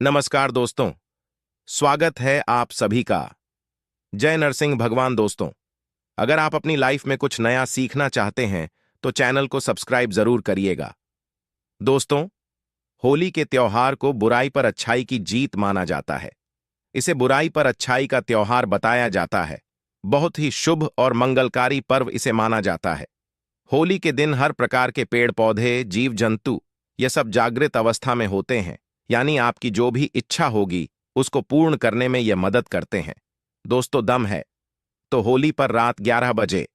नमस्कार दोस्तों। स्वागत है आप सभी का। जय नरसिंह भगवान। दोस्तों, अगर आप अपनी लाइफ में कुछ नया सीखना चाहते हैं तो चैनल को सब्सक्राइब जरूर करिएगा। दोस्तों, होली के त्योहार को बुराई पर अच्छाई की जीत माना जाता है। इसे बुराई पर अच्छाई का त्योहार बताया जाता है। बहुत ही शुभ और मंगलकारी पर्व इसे माना जाता है। होली के दिन हर प्रकार के पेड़ पौधे, जीव जंतु, ये सब जागृत अवस्था में होते हैं, यानी आपकी जो भी इच्छा होगी उसको पूर्ण करने में ये मदद करते हैं। दोस्तों, दम है तो होली पर रात 11 बजे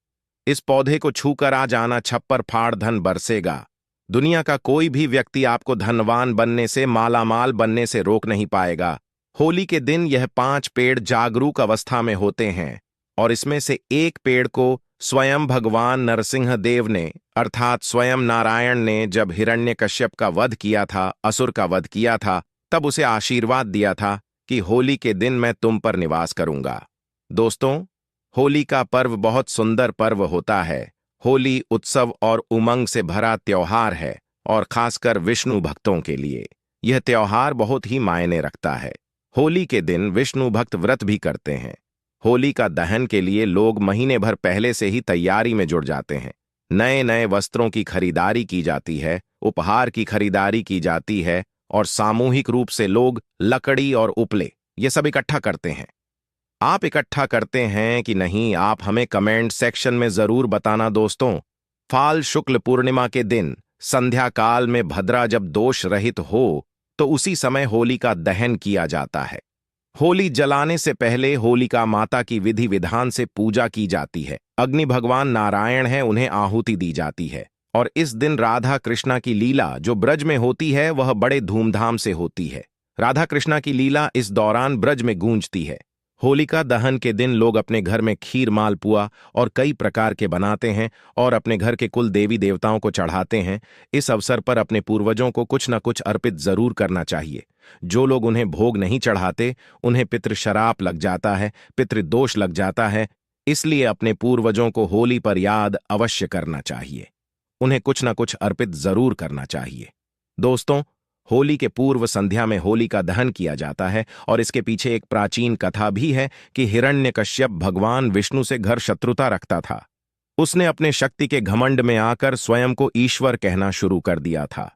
इस पौधे को छूकर आ जाना, छप्पर फाड़ धन बरसेगा। दुनिया का कोई भी व्यक्ति आपको धनवान बनने से, मालामाल बनने से रोक नहीं पाएगा। होली के दिन यह 5 पेड़ जागरूक अवस्था में होते हैं और इसमें से एक पेड़ को स्वयं भगवान नरसिंह देव ने, अर्थात स्वयं नारायण ने, जब हिरण्यकश्यप का वध किया था, असुर का वध किया था, तब उसे आशीर्वाद दिया था कि होली के दिन मैं तुम पर निवास करूंगा। दोस्तों, होली का पर्व बहुत सुंदर पर्व होता है। होली उत्सव और उमंग से भरा त्योहार है और खासकर विष्णु भक्तों के लिए यह त्योहार बहुत ही मायने रखता है। होली के दिन विष्णु भक्त व्रत भी करते हैं। होली का दहन के लिए लोग महीने भर पहले से ही तैयारी में जुट जाते हैं। नए नए वस्त्रों की खरीदारी की जाती है, उपहार की खरीदारी की जाती है और सामूहिक रूप से लोग लकड़ी और उपले ये सब इकट्ठा करते हैं। आप इकट्ठा करते हैं कि नहीं, आप हमें कमेंट सेक्शन में जरूर बताना। दोस्तों, फाल शुक्ल पूर्णिमा के दिन संध्या काल में भद्रा जब दोष रहित हो तो उसी समय होली का दहन किया जाता है। होली जलाने से पहले होलिका माता की विधि विधान से पूजा की जाती है। अग्नि भगवान नारायण हैं, उन्हें आहुति दी जाती है और इस दिन राधा कृष्णा की लीला जो ब्रज में होती है वह बड़े धूमधाम से होती है। राधा कृष्णा की लीला इस दौरान ब्रज में गूंजती है। होलिका दहन के दिन लोग अपने घर में खीर, मालपुआ और कई प्रकार के बनाते हैं और अपने घर के कुल देवी देवताओं को चढ़ाते हैं। इस अवसर पर अपने पूर्वजों को कुछ न कुछ अर्पित जरूर करना चाहिए। जो लोग उन्हें भोग नहीं चढ़ाते उन्हें पितृशराप लग जाता है, पितृदोष लग जाता है। इसलिए अपने पूर्वजों को होली पर याद अवश्य करना चाहिए। उन्हें कुछ न कुछ अर्पित जरूर करना चाहिए। दोस्तों, होली के पूर्व संध्या में होली का दहन किया जाता है और इसके पीछे एक प्राचीन कथा भी है कि हिरण्यकश्यप भगवान विष्णु से घर शत्रुता रखता था। उसने अपने शक्ति के घमंड में आकर स्वयं को ईश्वर कहना शुरू कर दिया था।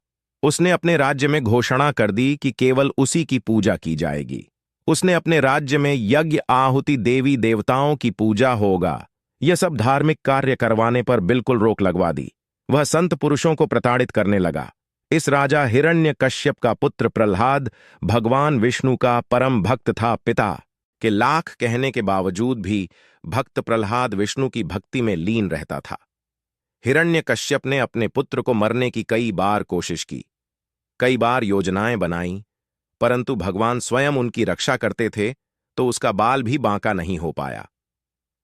उसने अपने राज्य में घोषणा कर दी कि केवल उसी की पूजा की जाएगी। उसने अपने राज्य में यज्ञ, आहुति, देवी देवताओं की पूजा होगा, यह सब धार्मिक कार्य करवाने पर बिल्कुल रोक लगवा दी। वह संत पुरुषों को प्रताड़ित करने लगा। इस राजा हिरण्यकश्यप का पुत्र प्रहलाद भगवान विष्णु का परम भक्त था। पिता के लाख कहने के बावजूद भी भक्त प्रहलाद विष्णु की भक्ति में लीन रहता था। हिरण्यकश्यप ने अपने पुत्र को मरने की कई बार कोशिश की, कई बार योजनाएं बनाई, परंतु भगवान स्वयं उनकी रक्षा करते थे तो उसका बाल भी बांका नहीं हो पाया।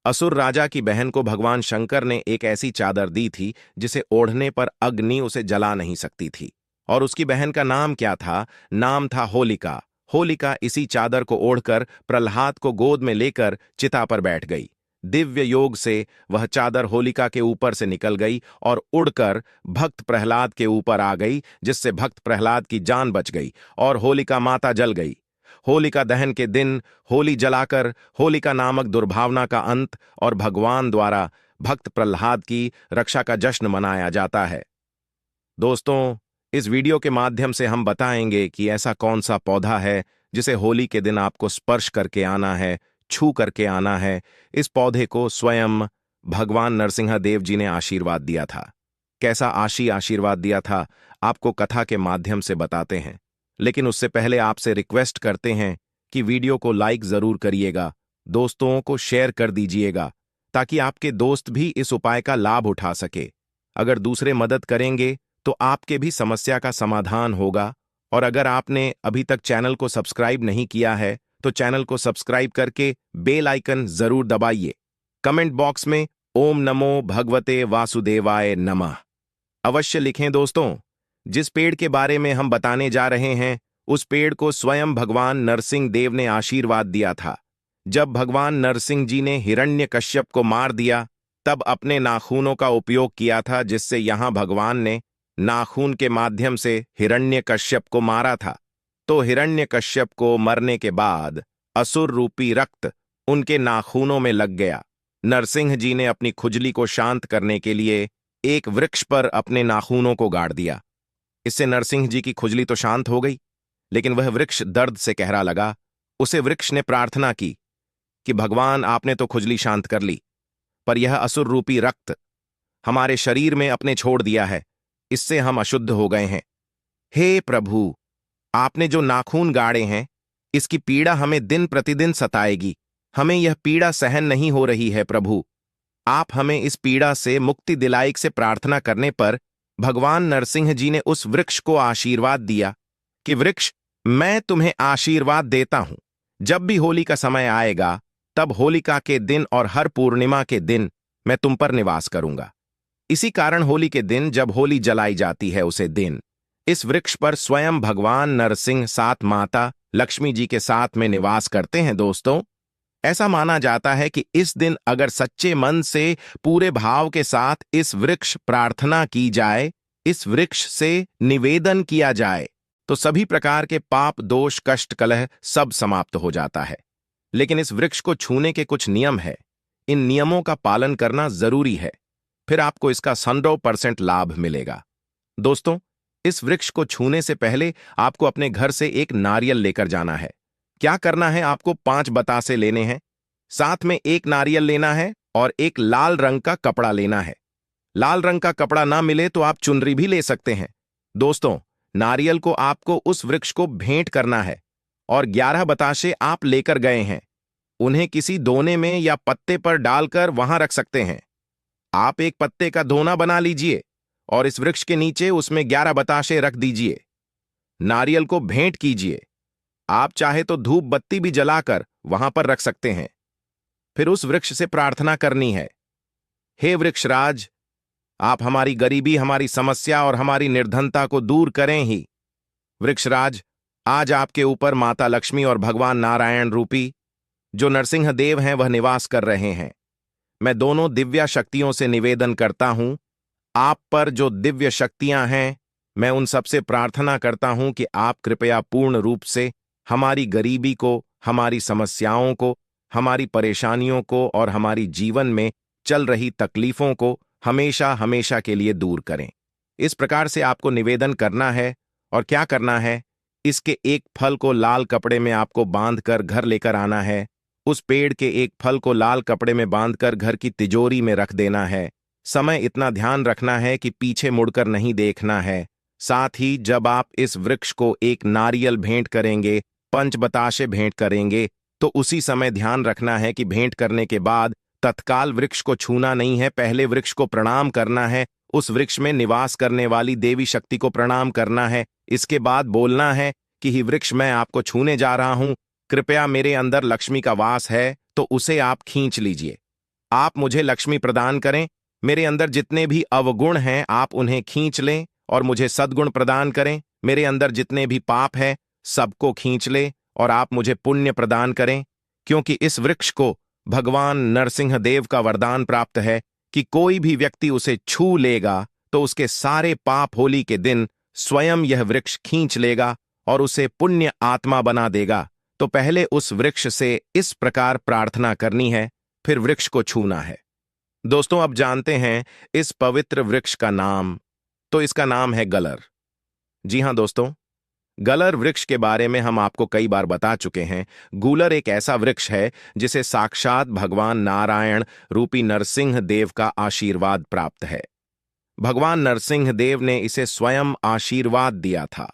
असुर राजा की बहन को भगवान शंकर ने एक ऐसी चादर दी थी जिसे ओढ़ने पर अग्नि उसे जला नहीं सकती थी। और उसकी बहन का नाम क्या था? नाम था होलिका। होलिका इसी चादर को ओढ़कर प्रहलाद को गोद में लेकर चिता पर बैठ गई। दिव्य योग से वह चादर होलिका के ऊपर से निकल गई और उड़कर भक्त प्रहलाद के ऊपर आ गई, जिससे भक्त प्रहलाद की जान बच गई और होलिका माता जल गई। होलिका दहन के दिन होली जलाकर होलिका नामक दुर्भावना का अंत और भगवान द्वारा भक्त प्रहलाद की रक्षा का जश्न मनाया जाता है। दोस्तों, इस वीडियो के माध्यम से हम बताएंगे कि ऐसा कौन सा पौधा है जिसे होली के दिन आपको स्पर्श करके आना है, छू करके आना है। इस पौधे को स्वयं भगवान नरसिंह देव जी ने आशीर्वाद दिया था। कैसा आशीर्वाद दिया था आपको कथा के माध्यम से बताते हैं, लेकिन उससे पहले आपसे रिक्वेस्ट करते हैं कि वीडियो को लाइक जरूर करिएगा, दोस्तों को शेयर कर दीजिएगा ताकि आपके दोस्त भी इस उपाय का लाभ उठा सके। अगर दूसरे मदद करेंगे तो आपके भी समस्या का समाधान होगा। और अगर आपने अभी तक चैनल को सब्सक्राइब नहीं किया है तो चैनल को सब्सक्राइब करके बेल आइकन जरूर दबाइए। कमेंट बॉक्स में ओम नमो भगवते वासुदेवाय नमः अवश्य लिखें। दोस्तों, जिस पेड़ के बारे में हम बताने जा रहे हैं उस पेड़ को स्वयं भगवान नरसिंह देव ने आशीर्वाद दिया था। जब भगवान नरसिंह जी ने हिरण्यकश्यप को मार दिया तब अपने नाखूनों का उपयोग किया था, जिससे यहां भगवान ने नाखून के माध्यम से हिरण्यकश्यप को मारा था। तो हिरण्यकश्यप को मरने के बाद असुर रूपी रक्त उनके नाखूनों में लग गया। नरसिंह जी ने अपनी खुजली को शांत करने के लिए एक वृक्ष पर अपने नाखूनों को गाड़ दिया। इससे नरसिंह जी की खुजली तो शांत हो गई, लेकिन वह वृक्ष दर्द से कहरा लगा। उसे वृक्ष ने प्रार्थना की कि भगवान, आपने तो खुजली शांत कर ली, पर यह असुर रूपी रक्त हमारे शरीर में अपने छोड़ दिया है, इससे हम अशुद्ध हो गए हैं। हे प्रभु, आपने जो नाखून गाड़े हैं, इसकी पीड़ा हमें दिन प्रतिदिन सताएगी। हमें यह पीड़ा सहन नहीं हो रही है प्रभु। आप हमें इस पीड़ा से मुक्ति दिलाइक से प्रार्थना करने पर भगवान नरसिंह जी ने उस वृक्ष को आशीर्वाद दिया कि वृक्ष, मैं तुम्हें आशीर्वाद देता हूं, जब भी होली का समय आएगा तब होलिका के दिन और हर पूर्णिमा के दिन मैं तुम पर निवास करूंगा। इसी कारण होली के दिन जब होली जलाई जाती है उसे दिन इस वृक्ष पर स्वयं भगवान नरसिंह साथ माता लक्ष्मी जी के साथ में निवास करते हैं। दोस्तों, ऐसा माना जाता है कि इस दिन अगर सच्चे मन से पूरे भाव के साथ इस वृक्ष प्रार्थना की जाए, इस वृक्ष से निवेदन किया जाए, तो सभी प्रकार के पाप, दोष, कष्ट, कलह सब समाप्त हो जाता है। लेकिन इस वृक्ष को छूने के कुछ नियम है। इन नियमों का पालन करना जरूरी है, फिर आपको इसका 100% लाभ मिलेगा। दोस्तों, इस वृक्ष को छूने से पहले आपको अपने घर से एक नारियल लेकर जाना है। क्या करना है? आपको 5 बतासे लेने हैं, साथ में एक नारियल लेना है और एक लाल रंग का कपड़ा लेना है। लाल रंग का कपड़ा ना मिले तो आप चुनरी भी ले सकते हैं। दोस्तों, नारियल को आपको उस वृक्ष को भेंट करना है और 11 बताशे आप लेकर गए हैं, उन्हें किसी दोने में या पत्ते पर डालकर वहां रख सकते हैं। आप एक पत्ते का दोना बना लीजिए और इस वृक्ष के नीचे उसमें 11 बताशे रख दीजिए। नारियल को भेंट कीजिए। आप चाहे तो धूप बत्ती भी जलाकर वहां पर रख सकते हैं। फिर उस वृक्ष से प्रार्थना करनी है, हे वृक्षराज, आप हमारी गरीबी, हमारी समस्या और हमारी निर्धनता को दूर करें ही। वृक्षराज, आज आपके ऊपर माता लक्ष्मी और भगवान नारायण रूपी जो नरसिंह देव हैं वह निवास कर रहे हैं। मैं दोनों दिव्य शक्तियों से निवेदन करता हूं, आप पर जो दिव्य शक्तियां हैं, मैं उन सबसे प्रार्थना करता हूं कि आप कृपया पूर्ण रूप से हमारी गरीबी को, हमारी समस्याओं को, हमारी परेशानियों को और हमारी जीवन में चल रही तकलीफों को हमेशा हमेशा के लिए दूर करें। इस प्रकार से आपको निवेदन करना है। और क्या करना है? इसके एक फल को लाल कपड़े में आपको बांधकर घर लेकर आना है। उस पेड़ के एक फल को लाल कपड़े में बांधकर घर की तिजोरी में रख देना है। समय इतना ध्यान रखना है कि पीछे मुड़कर नहीं देखना है। साथ ही जब आप इस वृक्ष को एक नारियल भेंट करेंगे, 5 बताशे भेंट करेंगे, तो उसी समय ध्यान रखना है कि भेंट करने के बाद तत्काल वृक्ष को छूना नहीं है। पहले वृक्ष को प्रणाम करना है, उस वृक्ष में निवास करने वाली देवी शक्ति को प्रणाम करना है। इसके बाद बोलना है कि ही वृक्ष, मैं आपको छूने जा रहा हूं, कृपया मेरे अंदर लक्ष्मी का वास है तो उसे आप खींच लीजिए। आप मुझे लक्ष्मी प्रदान करें। मेरे अंदर जितने भी अवगुण हैं आप उन्हें खींच लें और मुझे सद्गुण प्रदान करें। मेरे अंदर जितने भी पाप हैं सबको खींच ले और आप मुझे पुण्य प्रदान करें, क्योंकि इस वृक्ष को भगवान नरसिंह देव का वरदान प्राप्त है कि कोई भी व्यक्ति उसे छू लेगा तो उसके सारे पाप होली के दिन स्वयं यह वृक्ष खींच लेगा और उसे पुण्य आत्मा बना देगा। तो पहले उस वृक्ष से इस प्रकार प्रार्थना करनी है, फिर वृक्ष को छूना है। दोस्तों, अब जानते हैं इस पवित्र वृक्ष का नाम। तो इसका नाम है गलर। जी हां दोस्तों, गलर वृक्ष के बारे में हम आपको कई बार बता चुके हैं। गूलर एक ऐसा वृक्ष है जिसे साक्षात भगवान नारायण रूपी नरसिंह देव का आशीर्वाद प्राप्त है। भगवान नरसिंह देव ने इसे स्वयं आशीर्वाद दिया था।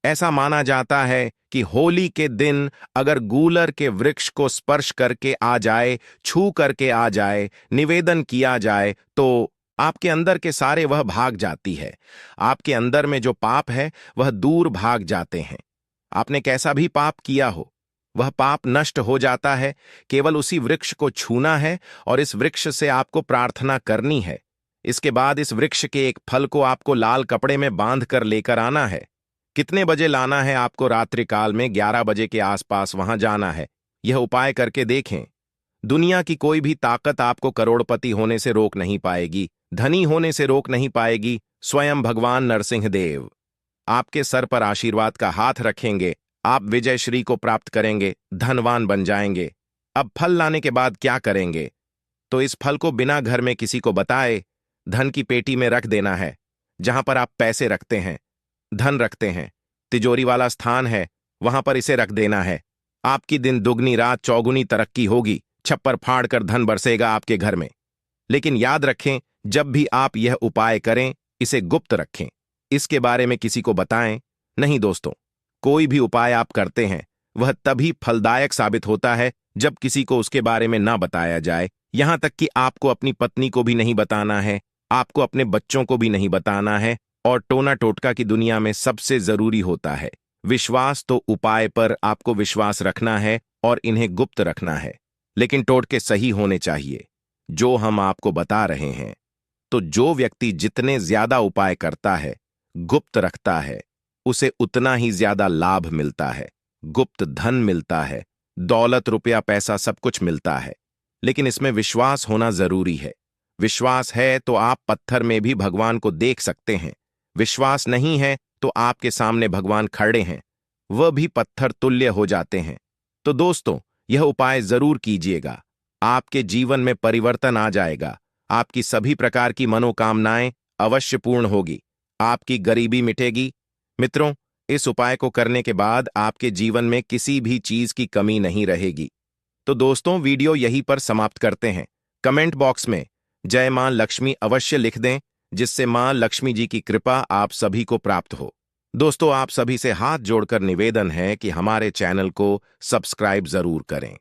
ऐसा माना जाता है कि होली के दिन अगर गूलर के वृक्ष को स्पर्श करके आ जाए, छू करके आ जाए, निवेदन किया जाए, तो आपके अंदर के सारे वह भाग जाती है। आपके अंदर में जो पाप है वह दूर भाग जाते हैं। आपने कैसा भी पाप किया हो वह पाप नष्ट हो जाता है। केवल उसी वृक्ष को छूना है और इस वृक्ष से आपको प्रार्थना करनी है। इसके बाद इस वृक्ष के एक फल को आपको लाल कपड़े में बांध कर लेकर आना है। कितने बजे लाना है? आपको रात्रिकाल में 11 बजे के आसपास वहां जाना है। यह उपाय करके देखें। दुनिया की कोई भी ताकत आपको करोड़पति होने से रोक नहीं पाएगी, धनी होने से रोक नहीं पाएगी। स्वयं भगवान नरसिंह देव आपके सर पर आशीर्वाद का हाथ रखेंगे, आप विजय श्री को प्राप्त करेंगे, धनवान बन जाएंगे। अब फल लाने के बाद क्या करेंगे? तो इस फल को बिना घर में किसी को बताए धन की पेटी में रख देना है। जहां पर आप पैसे रखते हैं, धन रखते हैं, तिजोरी वाला स्थान है, वहां पर इसे रख देना है। आपकी दिन दुगनी रात चौगुनी तरक्की होगी, छप्पर फाड़ कर धन बरसेगा आपके घर में। लेकिन याद रखें, जब भी आप यह उपाय करें, इसे गुप्त रखें, इसके बारे में किसी को बताएं नहीं दोस्तों। कोई भी उपाय आप करते हैं वह तभी फलदायक साबित होता है जब किसी को उसके बारे में ना बताया जाए। यहां तक कि आपको अपनी पत्नी को भी नहीं बताना है, आपको अपने बच्चों को भी नहीं बताना है। और टोना टोटका की दुनिया में सबसे जरूरी होता है विश्वास। तो उपाय पर आपको विश्वास रखना है और इन्हें गुप्त रखना है, लेकिन टोटके सही होने चाहिए जो हम आपको बता रहे हैं। तो जो व्यक्ति जितने ज्यादा उपाय करता है, गुप्त रखता है, उसे उतना ही ज्यादा लाभ मिलता है, गुप्त धन मिलता है, दौलत रुपया पैसा सब कुछ मिलता है। लेकिन इसमें विश्वास होना जरूरी है। विश्वास है तो आप पत्थर में भी भगवान को देख सकते हैं। विश्वास नहीं है तो आपके सामने भगवान खड़े हैं, वह भी पत्थर तुल्य हो जाते हैं। तो दोस्तों, यह उपाय जरूर कीजिएगा, आपके जीवन में परिवर्तन आ जाएगा। आपकी सभी प्रकार की मनोकामनाएं अवश्य पूर्ण होगी, आपकी गरीबी मिटेगी। मित्रों, इस उपाय को करने के बाद आपके जीवन में किसी भी चीज की कमी नहीं रहेगी। तो दोस्तों, वीडियो यहीं पर समाप्त करते हैं। कमेंट बॉक्स में जय मां लक्ष्मी अवश्य लिख दें, जिससे मां लक्ष्मी जी की कृपा आप सभी को प्राप्त हो। दोस्तों, आप सभी से हाथ जोड़कर निवेदन है कि हमारे चैनल को सब्सक्राइब जरूर करें।